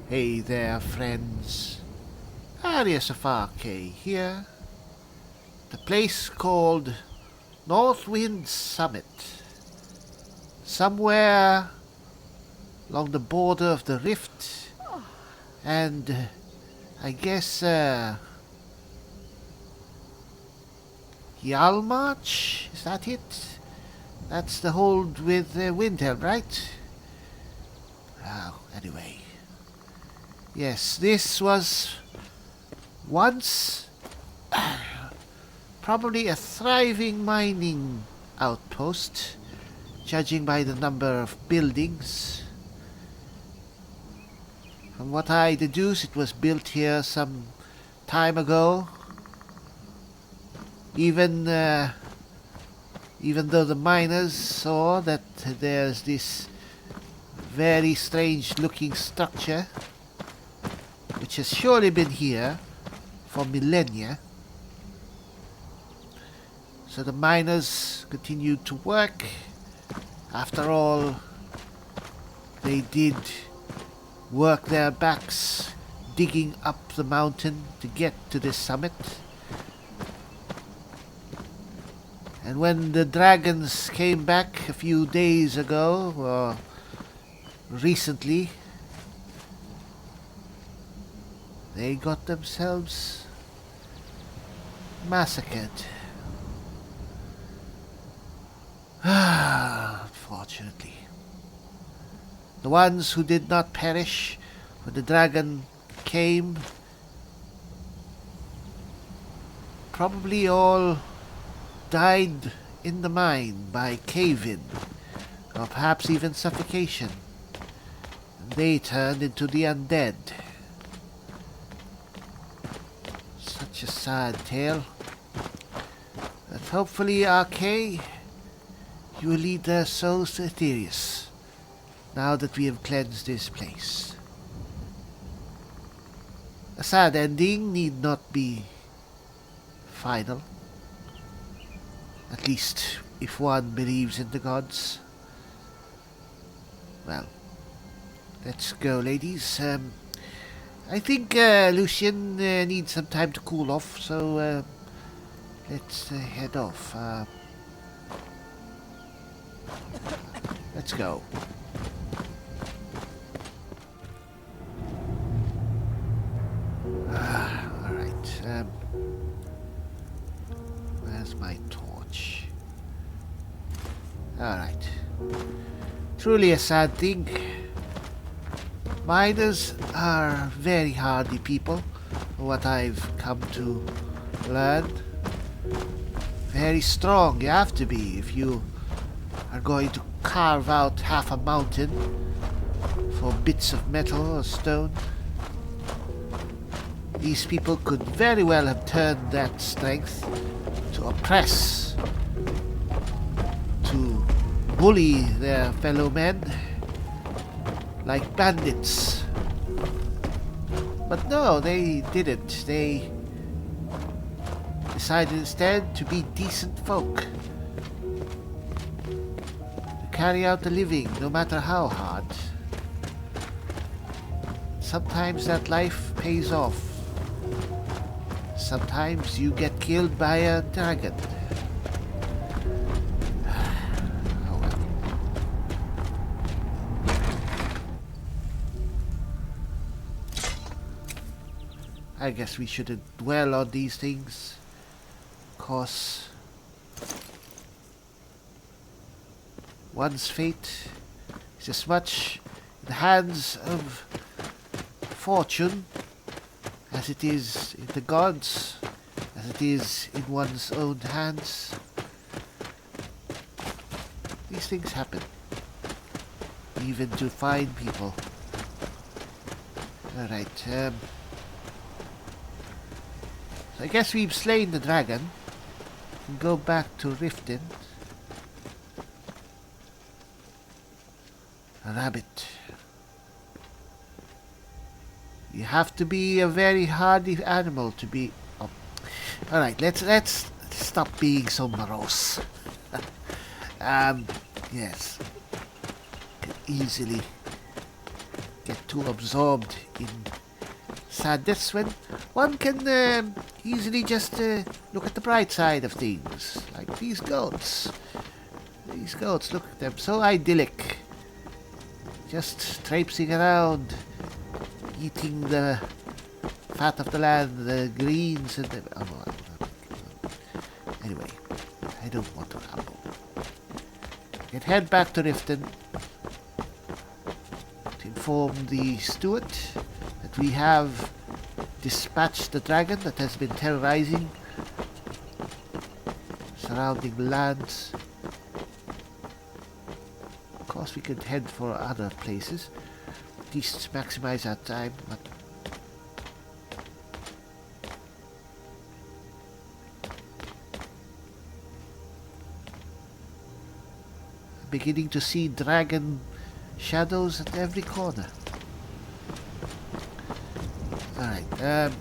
Hey there, friends. Aries of Arkay here. The place called Northwind Summit. Somewhere along the border of the rift. And I guess Yalmarch? Is that it? That's the hold with Windhelm, right? Oh, anyway. Yes, this was once probably a thriving mining outpost, judging by the number of buildings. From what I deduce, it was built here some time ago. Even though the miners saw that there's this very strange looking structure which has surely been here for millennia. So the miners continued to work. After all, they did work their backs digging up the mountain to get to this summit. And when the dragons came back a few days ago, or recently, they got themselves massacred. Unfortunately. The ones who did not perish when the dragon came probably all died in the mine by cave-in, or perhaps even suffocation. And they turned into the undead. Such a sad tale. But hopefully, Arkay, you will lead their souls to Aetherius, now that we have cleansed this place. A sad ending need not be final. At least, if one believes in the gods. Well, let's go, ladies. I think Lucian needs some time to cool off, so let's head off. Let's go. Alright. Where's my torch? Alright. Truly a sad thing. Miners are very hardy people, what I've come to learn. Very strong you have to be if you are going to carve out half a mountain for bits of metal or stone. These people could very well have turned that strength to oppress, to bully their fellow men like bandits. But no, they didn't. They decided instead to be decent folk. To carry out the living, no matter how hard. Sometimes that life pays off. Sometimes you get killed by a dragon. Oh well. I guess we shouldn't dwell on these things. Of course, one's fate is as much in the hands of fortune as it is in the gods, as it is in one's own hands. These things happen, even to fine people. Alright, so I guess we've slain the dragon. We can go back to Riften. A rabbit. You have to be a very hardy animal to be... Oh. Alright, let's stop being so morose. Yes. Can easily get too absorbed in sadness when one can easily just look at the bright side of things, like these goats. These goats, look at them, so idyllic. Just traipsing around, eating the fat of the land, the greens, and the... Anyway, I don't want to ramble. Let's head back to Riften to inform the steward that we have dispatched the dragon that has been terrorizing surrounding lands. Of course, we could head for other places, at least maximize our time, but I'm beginning to see dragon shadows at every corner. Alright,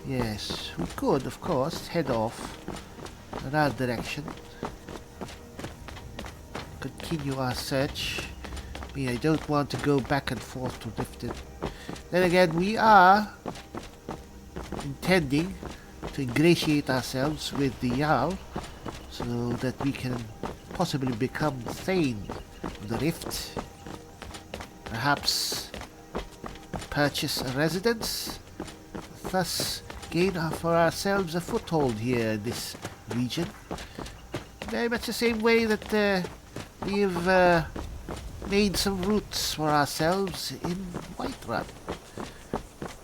yes, we could, of course, head off in our direction. Continue our search. I mean, I don't want to go back and forth to Riften. Then again, we are intending to ingratiate ourselves with the Jarl so that we can possibly become Thane of the Rift. Perhaps purchase a residence, thus gain for ourselves a foothold here in this region. Very much the same way that we've made some roots for ourselves in Whiterun,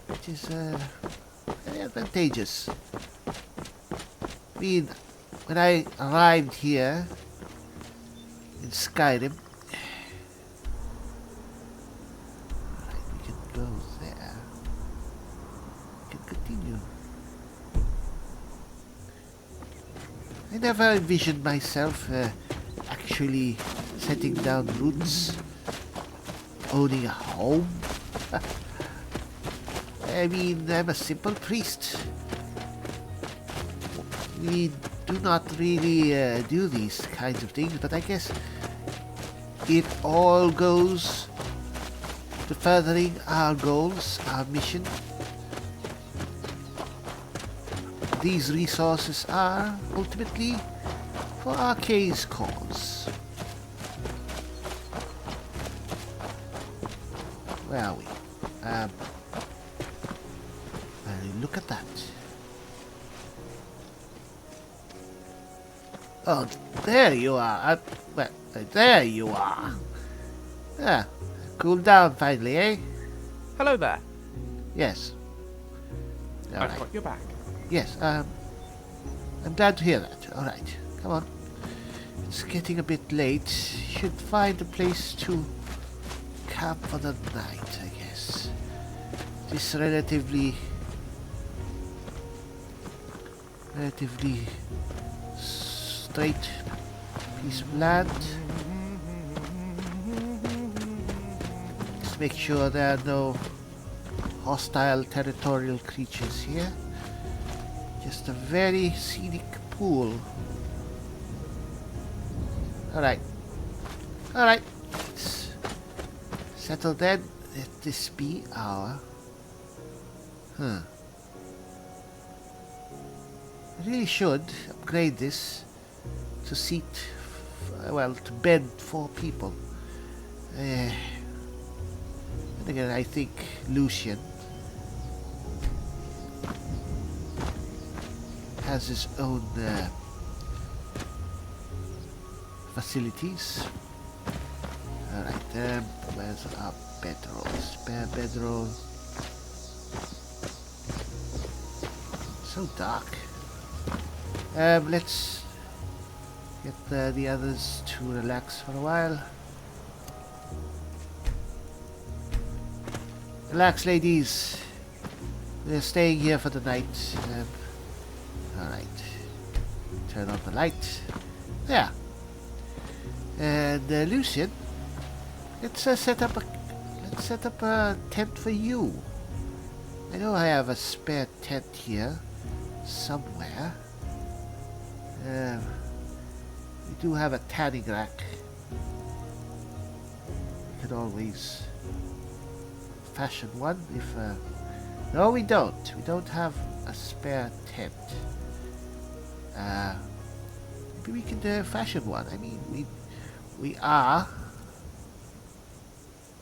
which is very advantageous. I mean, when I arrived here in Skyrim, we can go there. We can continue. I never envisioned myself actually setting down roots, owning a home. I mean, I'm a simple priest. We do not really do these kinds of things, but I guess it all goes to furthering our goals, our mission. These resources are ultimately for Arkay's cause. Where are we? Look at that. Oh, there you are. Well, there you are. Ah, cooled down finally, eh? Hello there. Yes. I've got your back. Yes, I'm glad to hear that. Alright, come on. It's getting a bit late. Should find a place to camp for the night, I guess. This relatively straight piece of land. Just make sure there are no hostile territorial creatures here. Just a very scenic pool. Alright. Alright. Let's settle then. Let this be our... I really should upgrade this to seat... to bed 4 people. And again, I think Lucian has his own facilities. Alright, where's our bedroll? Spare bedroll. So dark. Let's get the others to relax for a while. Relax, ladies. We're staying here for the night. Alright. Turn on the light. There. And Lucian, let's set up a tent for you. I know I have a spare tent here somewhere. We do have a tanning rack. We could always fashion one. If no, we don't. We don't have a spare tent. Maybe we can fashion one. I mean, we are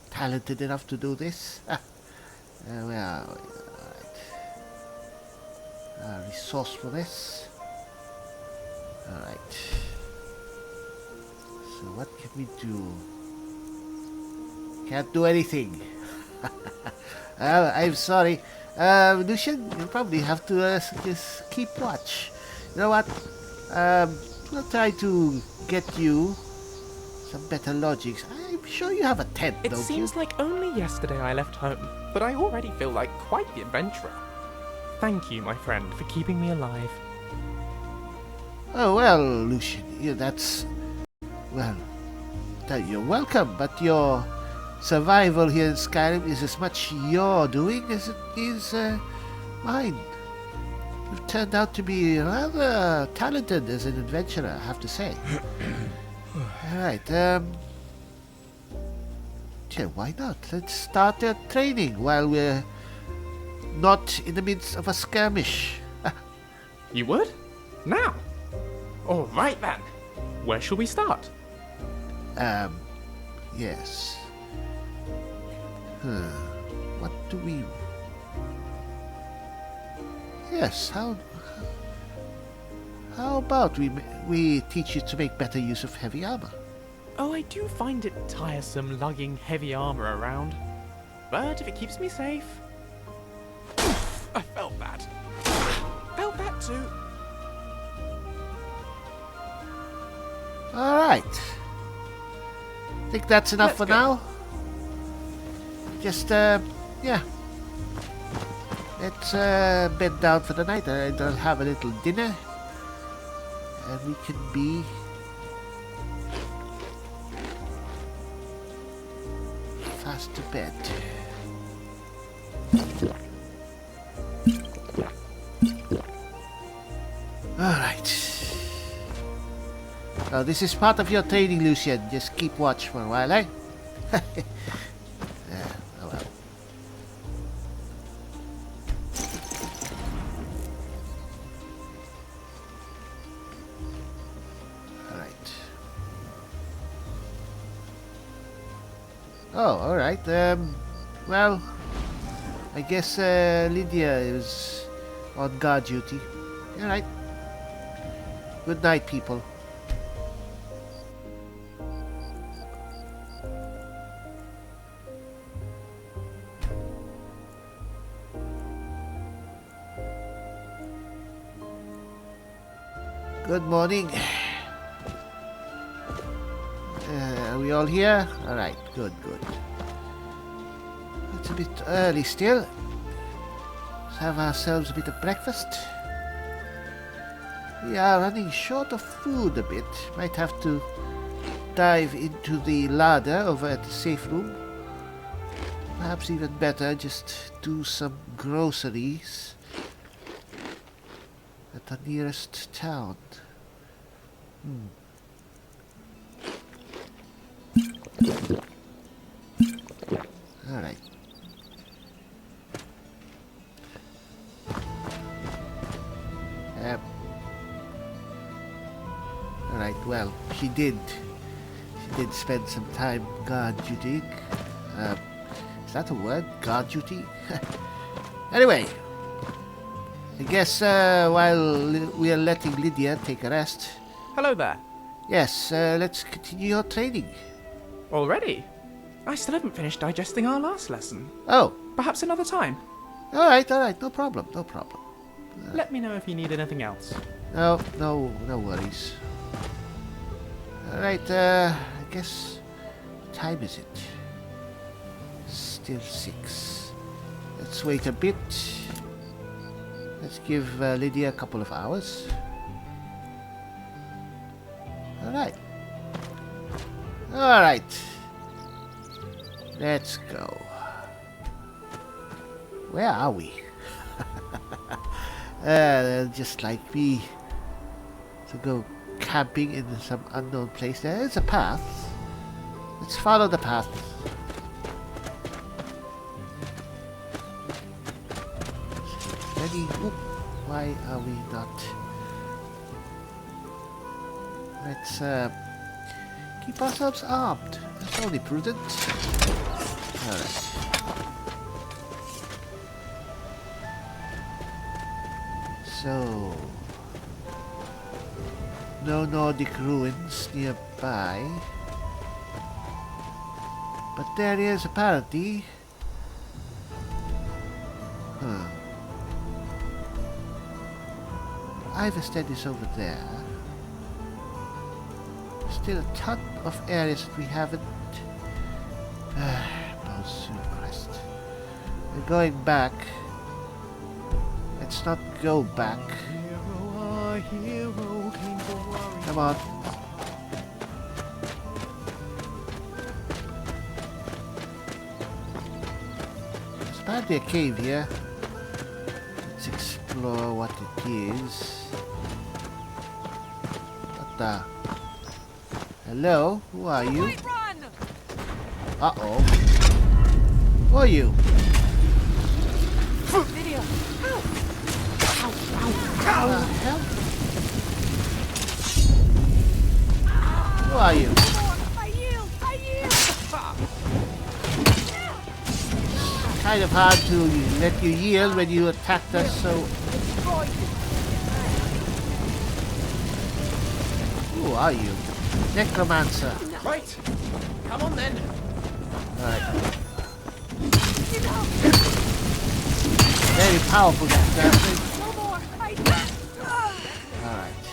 talented enough to do this. Well, alright. Resourcefulness. Alright. So what can we do? Can't do anything. I'm sorry. Lucian, you'll probably have to just keep watch. You know what? We'll try to get you some better logics. I'm sure you have a tent, don't you? It seems like only yesterday I left home, but I already feel like quite the adventurer. Thank you, my friend, for keeping me alive. Oh, well, Lucian, that's... Well, you're welcome, but your survival here in Skyrim is as much your doing as it is mine. You've turned out to be rather talented as an adventurer, I have to say. Alright, yeah, why not? Let's start training while we're not in the midst of a skirmish. You would? Now? All right then. Where shall we start? Yes. What do we... Yes, how about we teach you to make better use of heavy armor? Oh, I do find it tiresome lugging heavy armor around. But if it keeps me safe... I felt that. Felt that too. Alright. Think that's enough for now? Just, yeah. Let's bed down for the night and I'll have a little dinner. And we can be fast to bed. Alright. Oh, this is part of your training, Lucian. Just keep watch for a while, eh? Oh well. Alright. Oh, alright. Well, I guess Lydia is on guard duty. Alright. Good night, people. Good morning. Are we all here? Alright, good. It's a bit early still. Let's have ourselves a bit of breakfast. We are running short of food a bit. Might have to dive into the larder over at the safe room. Perhaps even better, just do some groceries at the nearest town. Alright. Alright, well, she did spend some time guard duty. Is that a word? Guard duty? Anyway, I guess while we are letting Lydia take a rest. Hello there. Yes, let's continue your training. Already? I still haven't finished digesting our last lesson. Oh. Perhaps another time. Alright, no problem. Let me know if you need anything else. No worries. Alright, I guess... What time is it? Still 6. Let's wait a bit. Let's give Lydia a couple of hours. Alright. Let's go. Where are we? Just like me to go camping in some unknown place. There is a path. Let's follow the path. any... Oop, why are we not... Let's keep ourselves armed. That's only prudent. Alright. So... no Nordic ruins nearby. But there is apparently... Ivestead is over there. Still a ton of areas that we haven't... Soon Crest. We're going back. Let's not go back. Come on. There's apparently a cave here. Let's explore what it is. What the... Hello? Who are you? Uh-oh. Who are you? Lydia! Hell? Who are you? I yield! Kind of hard to let you yield when you attacked us so... Who are you? Necromancer. Right! Come on then! Alright. Very powerful that thing. No more! Alright.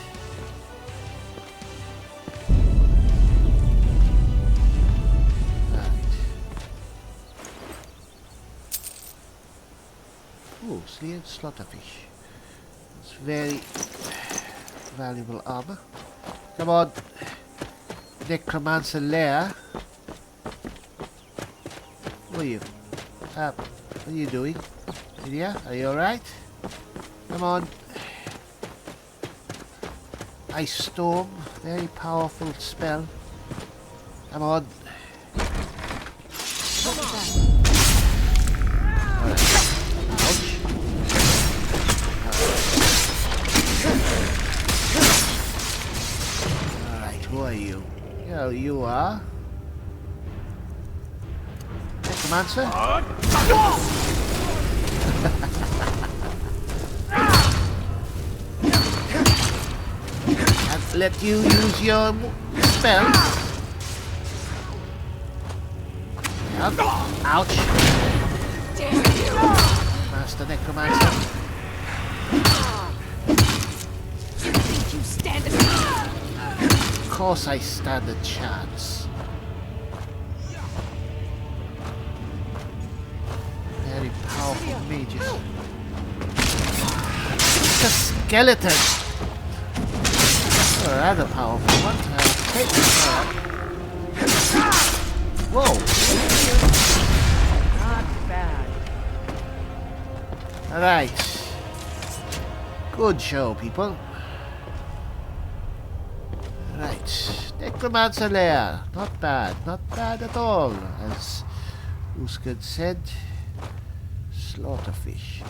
Ooh, Sleeved Slaughterfish. It's very valuable armor. Come on. Necromancer lair. Who are you? What are you doing? Lydia, are you alright? Come on. Ice Storm. Very powerful spell. Come on. Alright, who are you? Oh, you are? Necromancer? And let you use your spell. Yep. Ouch. Master Necromancer. You stand a chance. Of course I stand a chance. Very powerful mages. It's a skeleton. Oh, rather powerful one. Take that. Whoa. Not bad. Alright. Good show, people. Right. Necromancer lair. Not bad. Not bad at all. As Uskard said. Slaughterfish.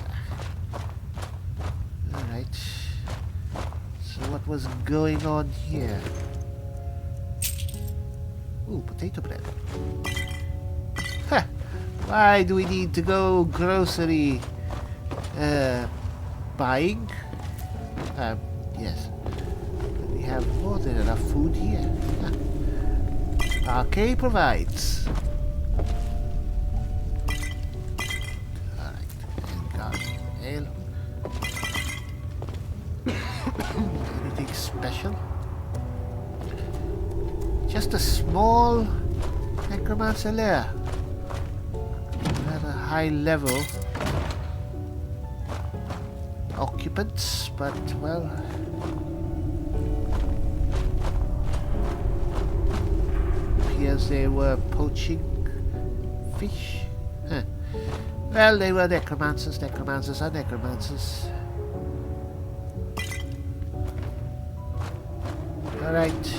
Alright. So what was going on here? Ooh, potato bread. Ha! Why do we need to go grocery buying? Yes. We have more than enough food here. Arkay provides. Alright. And garlic ale. Anything special? Just a small necromancer lair. At a high level. Occupants, but well. Appears they were poaching fish. Huh. Well, they were necromancers. Necromancers are necromancers. Alright.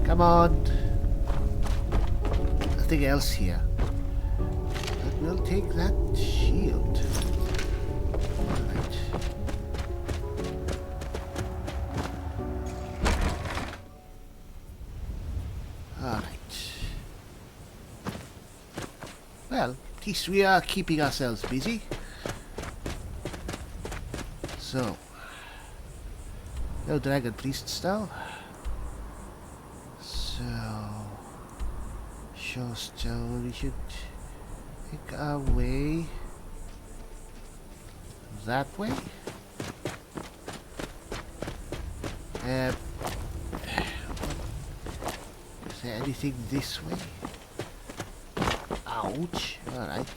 Come on. Nothing else here. But we'll take that shield. Alright. Well, at least we are keeping ourselves busy. So, no dragon priests now. So, we should make our way that way. Is there anything this way? Ouch. Alright.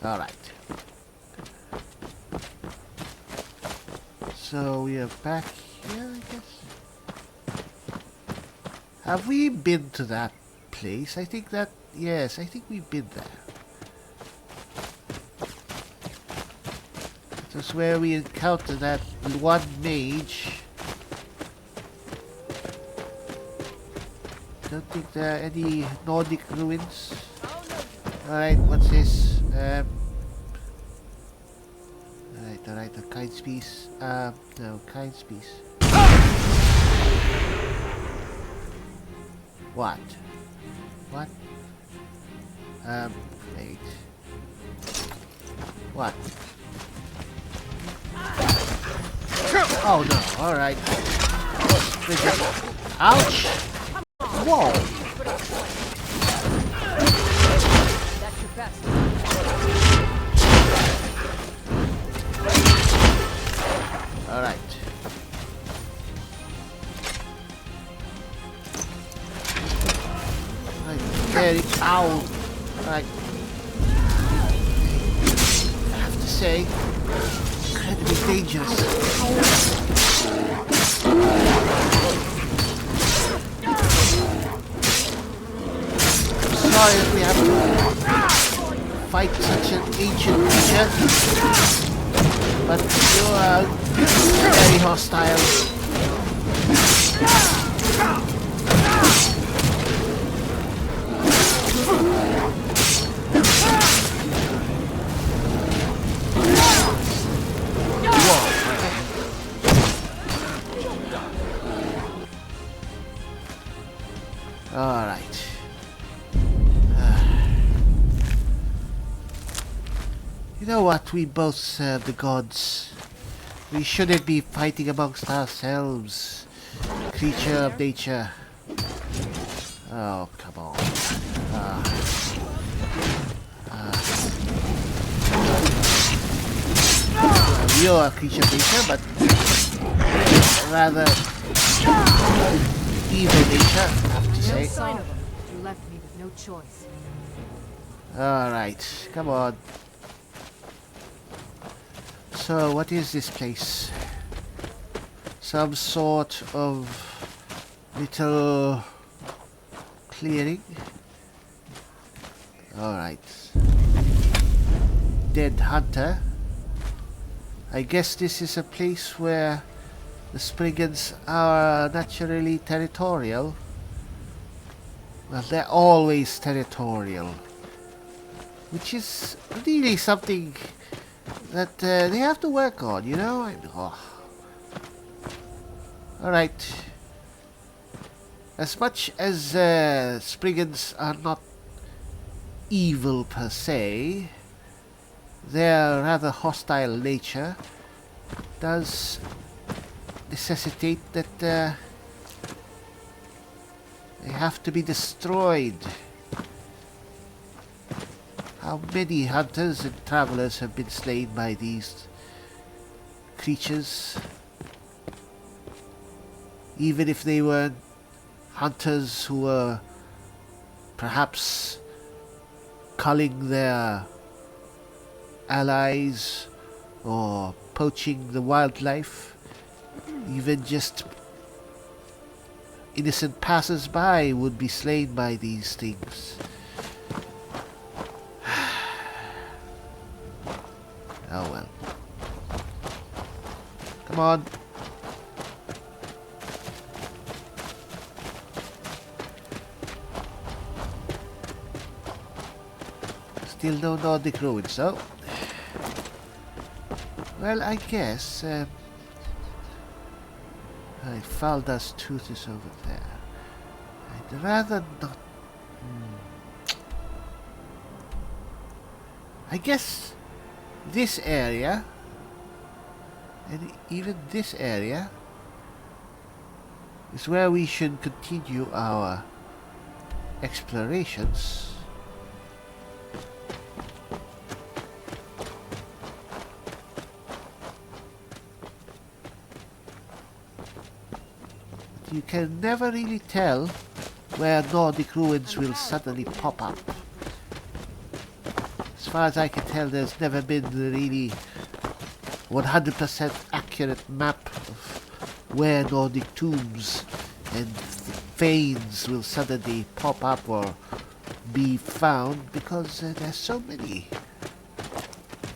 Alright. So we are back here, I guess. Have we been to that place? I think that... Yes, I think we've been there. That's where we encountered that one mage. Don't think there are any Nordic ruins. Alright, what's this? Alright, a kind piece. No, kind piece. What? What? Wait. What? Oh no, alright. Ouch! Whoa! That's your best. Alright. Very ow! Alright. I have to say, incredibly dangerous. Sorry if we have to fight such an ancient creature, but you are very hostile. Alright. You know what? We both serve the gods. We shouldn't be fighting amongst ourselves. Creature of nature. Oh, come on. You're a creature of nature, but rather evil nature, I have to say. No sign of them. You left me with no choice. Alright, come on. So, what is this place? Some sort of little clearing? Alright. Dead hunter. I guess this is a place where the Spriggans are naturally territorial. Well, they're always territorial. Which is really something that they have to work on, you know? Alright. As much as Spriggans are not evil per se, their rather hostile nature does necessitate that they have to be destroyed. How many hunters and travelers have been slain by these creatures? Even if they were hunters who were perhaps culling their allies or poaching the wildlife, even just innocent passers-by would be slain by these things. Oh well. Come on. Still no Nordic ruins, though. Well, I guess Falda's tooth is over there. I'd rather not. I guess this area, and even this area, is where we should continue our explorations. But you can never really tell where Nordic ruins will suddenly pop up. As far as I can tell, there's never been a really 100% accurate map of where Nordic tombs and fanes will suddenly pop up or be found, because there's so many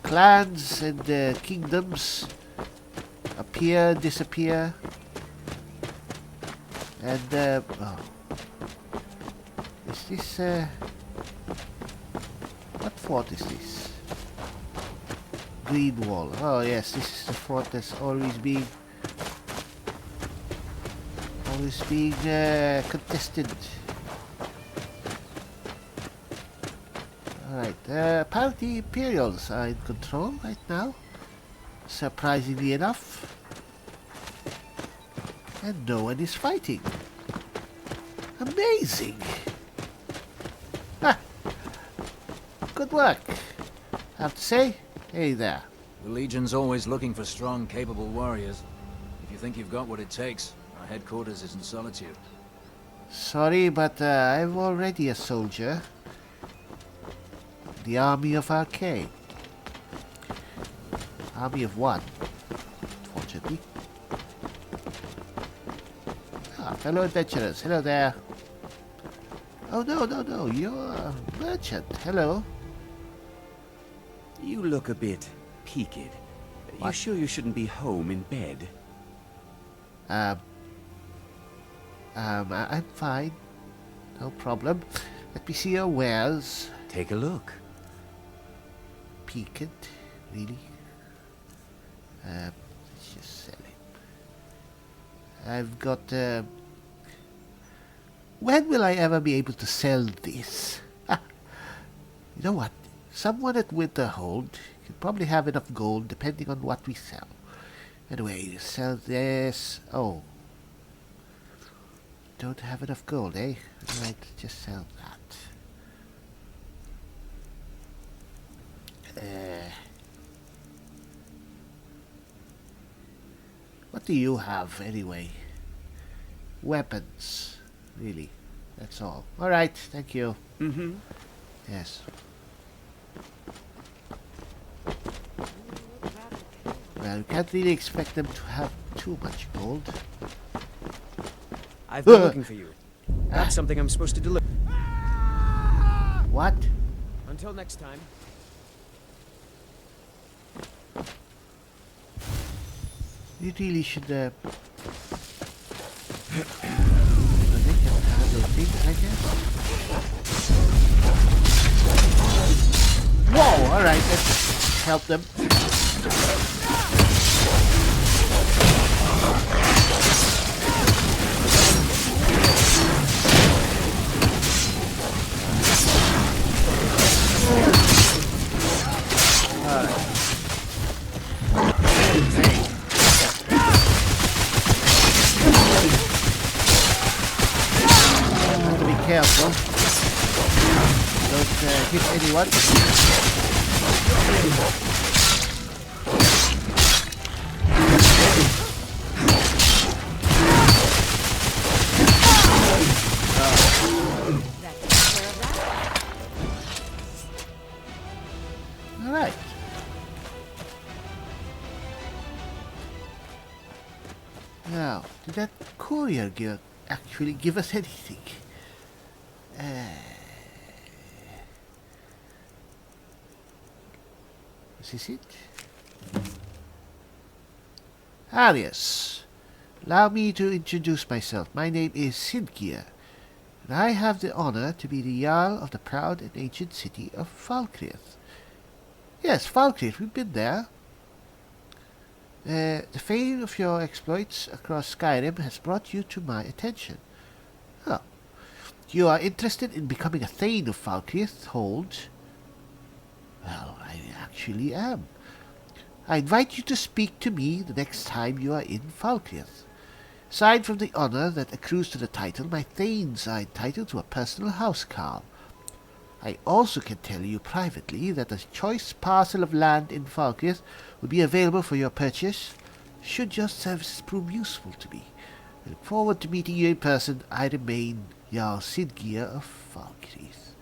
clans and kingdoms appear, disappear, and oh. Is this what fort is this? Green Wall. Oh yes, this is the fort that's always being contested. Alright, apparently Imperials are in control right now, surprisingly enough, and no one is fighting. Amazing! Ha! Good work, I have to say. Hey there. The Legion's always looking for strong, capable warriors. If you think you've got what it takes, our headquarters is in Solitude. Sorry, but I'm already a soldier. The Army of Arkay. Army of one, fortunately. Ah, fellow adventurers, hello there. Oh no, you're a merchant, hello. You look a bit peaked. You sure you shouldn't be home in bed? I'm fine. No problem. Let me see your wares. Take a look. Peaked, really? Let's just sell it. I've got, when will I ever be able to sell this? You know what? Someone at Winterhold can probably have enough gold depending on what we sell. Anyway, sell this. Oh. Don't have enough gold, eh? Right, just sell that. What do you have, anyway? Weapons. Really. That's all. Alright, thank you. Mm-hmm. Yes. Well, we can't really expect them to have too much gold. I've been looking for you. That's something I'm supposed to deliver. What? Until next time. You really should, they can handle things, I guess. Whoa! Alright, let's help them. Careful. Don't hit anyone. Alright. Now, did that courier actually give us anything? Is this it? Aries, allow me to introduce myself. My name is Sinkia, and I have the honor to be the Jarl of the proud and ancient city of Falkreath. Yes, Falkreath, we've been there. The fame of your exploits across Skyrim has brought you to my attention. Oh. You are interested in becoming a Thane of Falkreath Hold? Well, I actually am. I invite you to speak to me the next time you are in Falkreath. Aside from the honor that accrues to the title, my Thanes are entitled to a personal housecarl. I also can tell you privately that a choice parcel of land in Falkreath will be available for your purchase, should your services prove useful to me. I look forward to meeting you in person. I remain Jarl Sidgeir of Falkreath.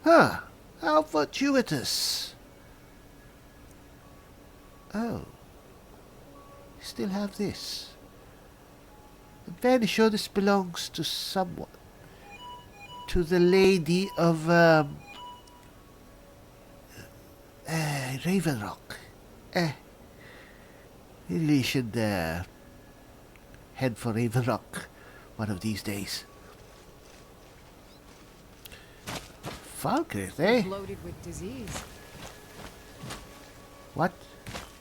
Huh, how fortuitous. Oh, you still have this. I'm fairly sure this belongs to someone. To the Lady of Ravenrock. Really should head for Ravenrock one of these days. Falkreath, eh? Bloated with disease. What?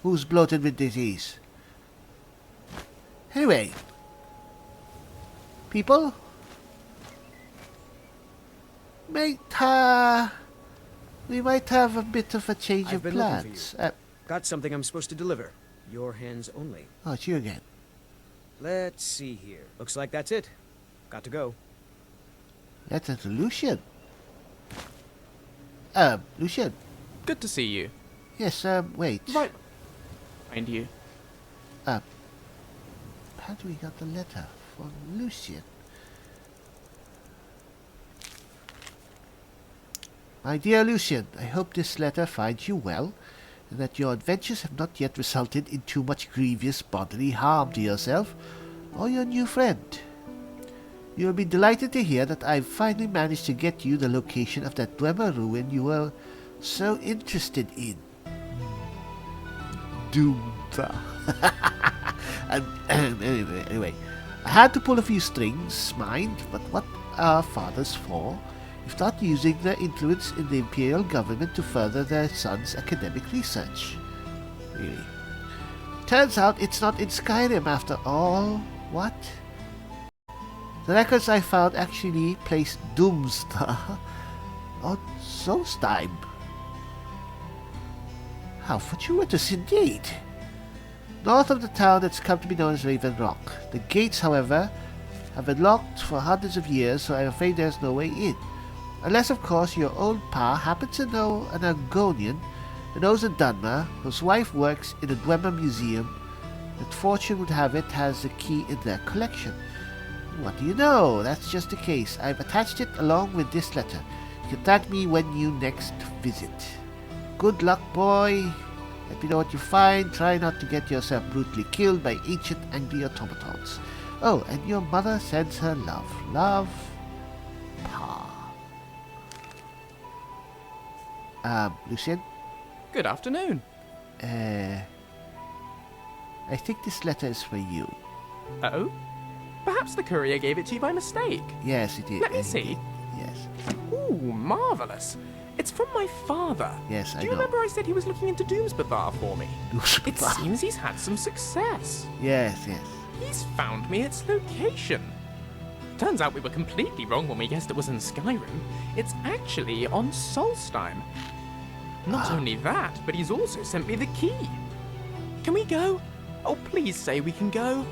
Who's bloated with disease? Anyway, people, we might have a bit of a change I've of been plans. looking for you. Got something I'm supposed to deliver. Your hands only. Oh, it's you again. Let's see here. Looks like that's it. Got to go. Letter to Lucian. Lucian. Good to see you. Yes, wait. Right behind you. How do we got the letter from Lucian? My dear Lucian, I hope this letter finds you well, and that your adventures have not yet resulted in too much grievous bodily harm to yourself or your new friend. You will be delighted to hear that I've finally managed to get you the location of that Dwemer ruin you were so interested in. Doomta. Anyway, I had to pull a few strings, mind, but what are fathers for, if not using their influence in the imperial government to further their sons' academic research? Really. Turns out it's not in Skyrim after all. What? The records I found actually placed Doomstar on Solstheim. How fortuitous indeed. North of the town that's come to be known as Raven Rock. The gates, however, have been locked for hundreds of years, so I'm afraid there's no way in. Unless, of course, your old pa happens to know an Argonian who knows a Dunmer whose wife works in the Dwemer Museum that fortune would have it has the key in their collection. What do you know? That's just the case. I've attached it along with this letter. You can thank me when you next visit. Good luck, boy. Let me know what you find. Try not to get yourself brutally killed by ancient angry automatons. Oh, and your mother sends her love. Love, Pa. Lucian? Good afternoon. I think this letter is for you. Oh? Perhaps the courier gave it to you by mistake. Yes, it did. Let me It see. did. Yes. Ooh, marvellous. It's from my father. Yes, I Do you know. remember I said he was looking into Doomsbathar for me? It Doomsbathar. seems he's had some success. Yes, yes. He's found me its location. Turns out we were completely wrong when we guessed it was in Skyrim. It's actually on Solstheim. Not only that, but he's also sent me the key. Can we go? Oh, please say we can go.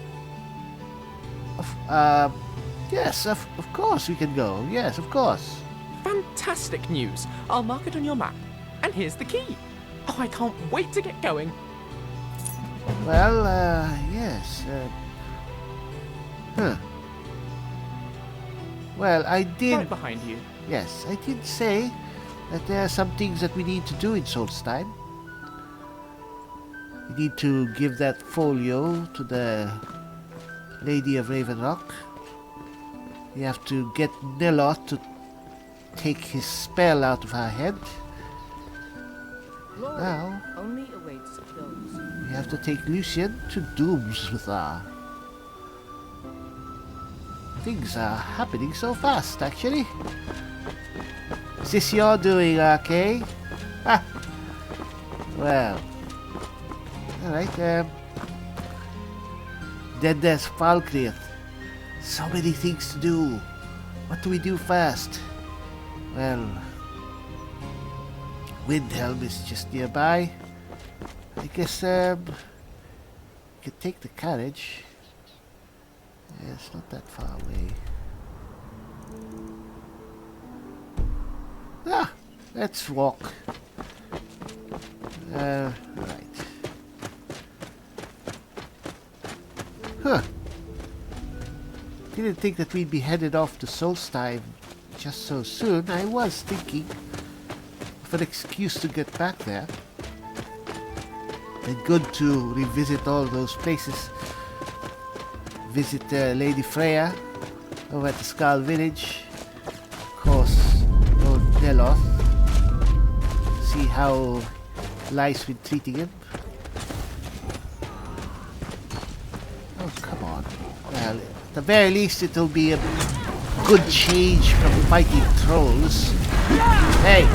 Yes, of course we can go. Yes, of course. Fantastic news. I'll mark it on your map. And here's the key. Oh, I can't wait to get going. Well, yes. Well, I did. Right behind you. Yes, I did say that there are some things that we need to do in Solstheim. We need to give that folio to the Lady of Ravenrock. We have to get Nelot to take his spell out of her head. Glory Now, only awaits those. we have to take Lucian to Doomsbathar. Things are happening so fast, actually. Is this your doing, Arkay? Ah. Well, Alright, then there's Falkreath. So many things to do. What do we do first? Well, Windhelm is just nearby. I guess, we could take the carriage. Yeah, it's not that far away. Ah, let's walk. Right. Huh. Didn't think that we'd be headed off to Solstheim just so soon. I was thinking of an excuse to get back there. And good to revisit all those places. Visit Lady Freya over at the Skull Village. Of course, Lord Neloth. See how life's been treating him. Oh, come on. Well, at the very least, it'll be a good change from fighting trolls. Hey!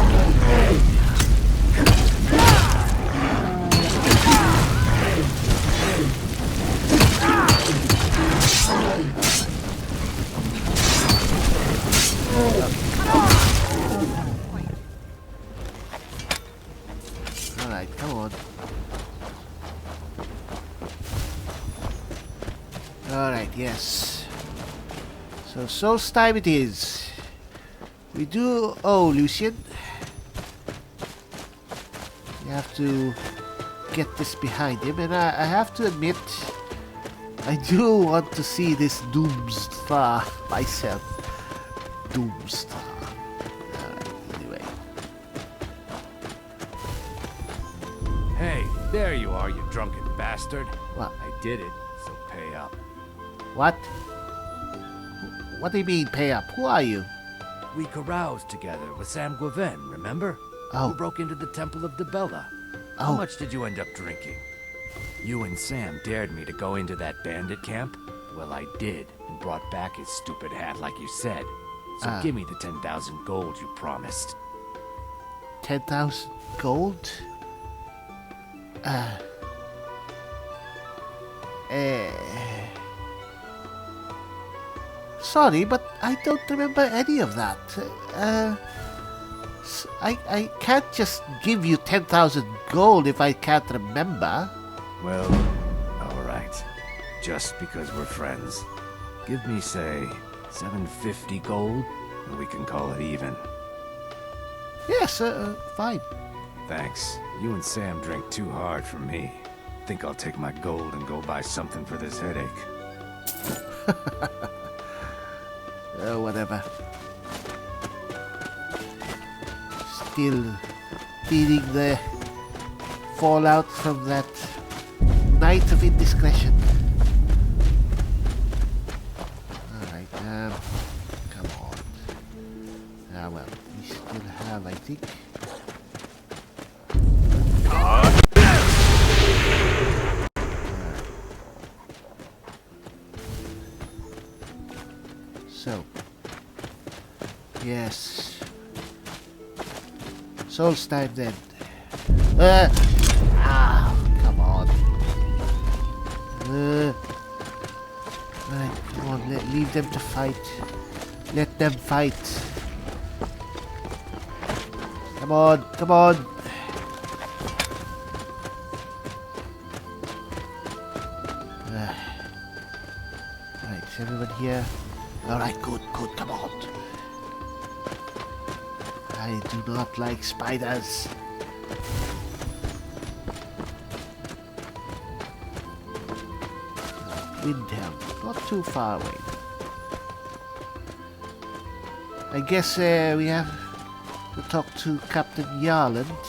Alright, come on. Alright, yes. So, Solstheim it is. We do... Oh, Lucian. We have to get this behind him. And I have to admit, I do want to see this Doomstar myself. Doomstar. Alright, anyway. Hey, there you are, you drunken bastard. What? I did it, so pay up. What? What do you mean, pay up? Who are you? We caroused together with Sam Gwaven, remember? Oh. Who broke into the Temple of Debella. How Oh. much did you end up drinking? You and Sam dared me to go into that bandit camp? Well, I did, and brought back his stupid hat like you said. So give me the 10,000 gold you promised. 10,000 gold? Sorry, but I don't remember any of that. I can't just give you 10,000 gold if I can't remember. Well, alright. Just because we're friends. Give me, say, 750 gold, and we can call it even. Yes, fine. Thanks. You and Sam drink too hard for me. Think I'll take my gold and go buy something for this headache. Whatever. Still feeling the fallout from that night of indiscretion. Alright, come on. Ah, well, we still have, I think. So, yes. Solstheim then. Come on. Right, come on, leave them to fight. Let them fight. Come on, come on. Right, is everyone here? Alright, good, come on. I do not like spiders. Windhelm, not too far away. I guess we have to talk to Captain Yarland.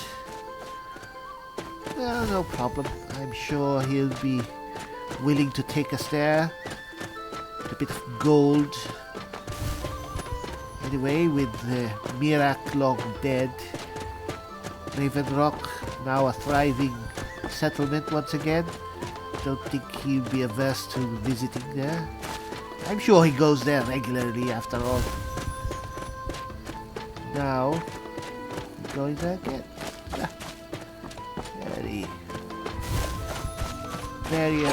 No problem. I'm sure he'll be willing to take us there. A bit of gold. Anyway, with Mirak long dead, Raven Rock now a thriving settlement once again. Don't think he'll be averse to visiting there. I'm sure he goes there regularly after all. Now, going there again. Very very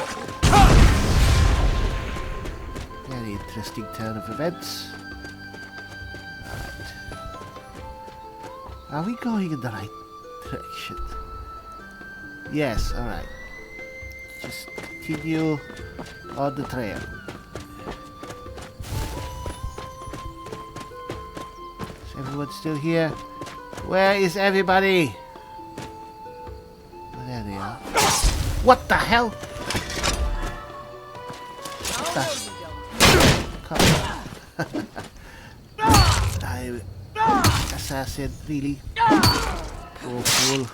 interesting turn of events. Alright. Are we going in the right direction? Yes, alright. Just continue on the trail. Is everyone still here? Where is everybody? Oh, there they are. What the hell? What the? I'm assassin, really? Poor fool.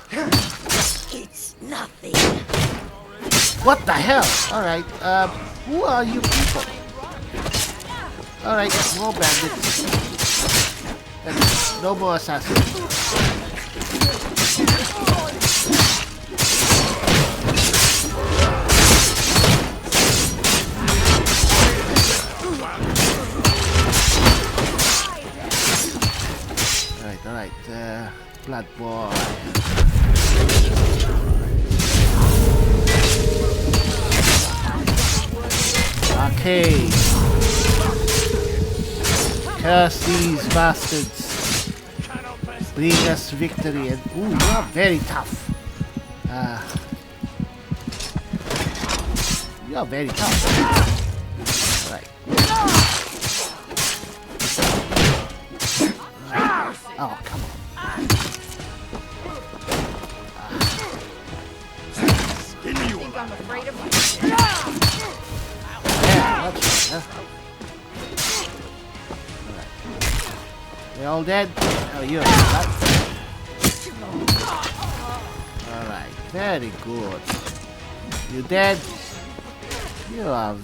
It's nothing. What the hell? Alright, who are you people? Alright, more bandits. And no more assassins. Alright, blood boy. Okay. Curse these bastards. Bring us victory and ooh, you are very tough. You are very tough. Right. Oh, come on. I'm afraid of you. Yeah, that's right, huh? Alright. They all dead? Oh, you're right. Alright, very good. You dead? You are...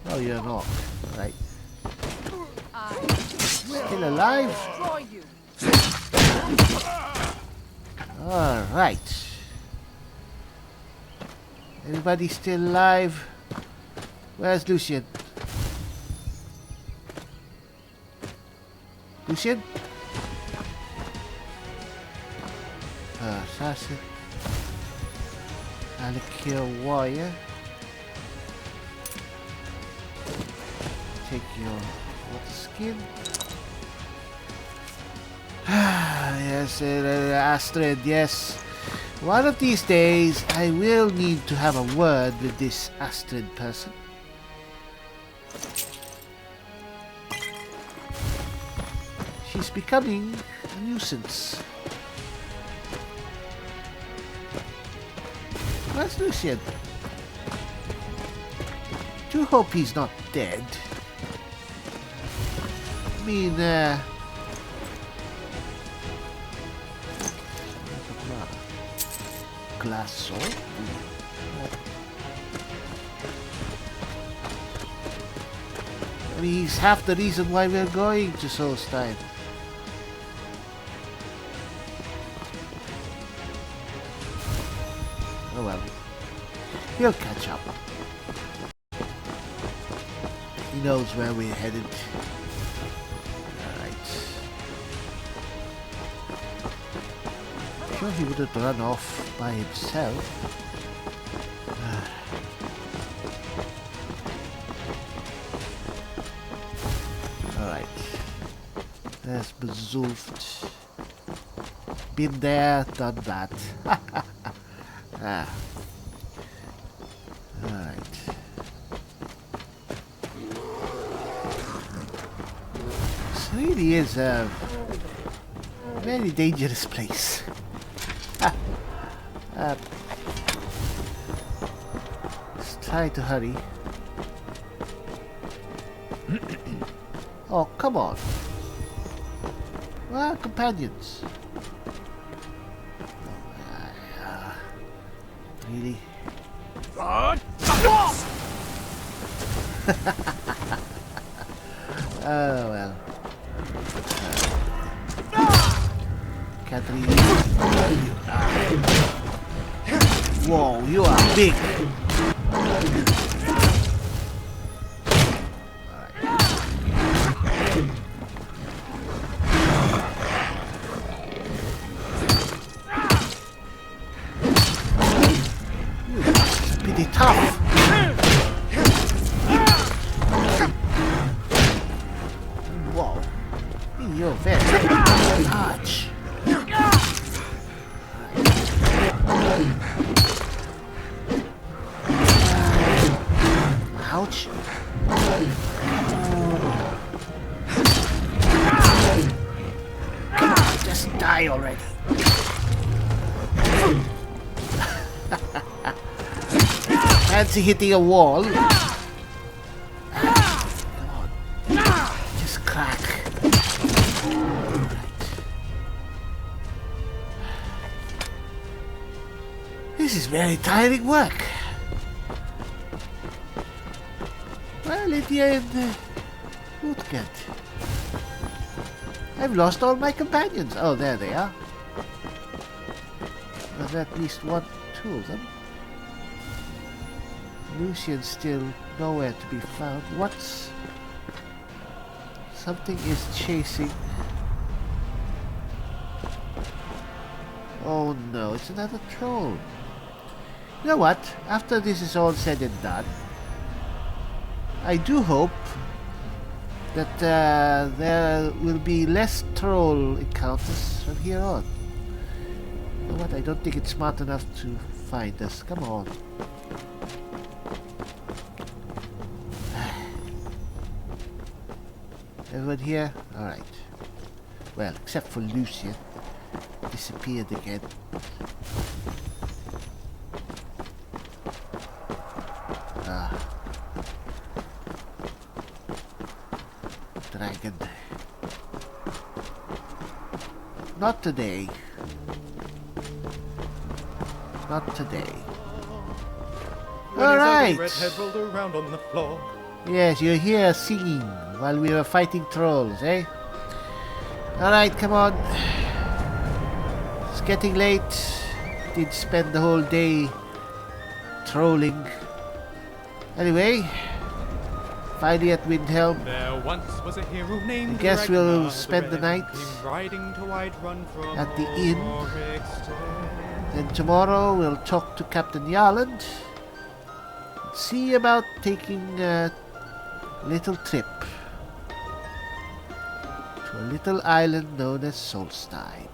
Oh, you're not. Right. Still alive? Alright. Everybody still alive? Where's Lucian? Lucian? Assassin. Alakir warrior. Take your water skin. Yes, Astrid, yes. One of these days, I will need to have a word with this Astrid person. She's becoming a nuisance. Where's Lucian? Do hope he's not dead. I mean, glass sword? I mean, he's half the reason why we're going to Solstheim. Oh well. He'll catch up. He knows where we're headed. Alright. Sure he wouldn't run off by himself. Alright. There's Bezulft. Been there, done that. Ah. Alright. This really is a very dangerous place. Let's try to hurry. Oh, come on. Well, companions. Really? Oh well. Can't really. Whoa, you are big. pretty tough. Whoa. You're very large. Ouch. Come on, just die already. Fancy hitting a wall. Come on. Just crack. Right. This is very tiring work. Well, Lydia and Utgard. I've lost all my companions. Oh, there they are. There's at least two of them. Lucian's still nowhere to be found. Something is chasing. Oh no, it's another troll. You know what? After this is all said and done, I do hope that there will be less troll encounters from here on. You know what? I don't think it's smart enough to find us. Come on. Everyone here? Alright. Well, except for Lucian. Disappeared again. Dragon. Not today. Not today. Alright! Redhead rolled around on the floor. Yes, you're here singing while we were fighting trolls, eh? Alright, come on. It's getting late. Did spend the whole day trolling. Anyway, finally at Windhelm. There once was a hero named I guess we'll Ragnar spend the night riding to Whiterun from at the inn. Rorikstead. Then tomorrow we'll talk to Captain Yarland. See about taking a little trip to a little island known as Solstheim.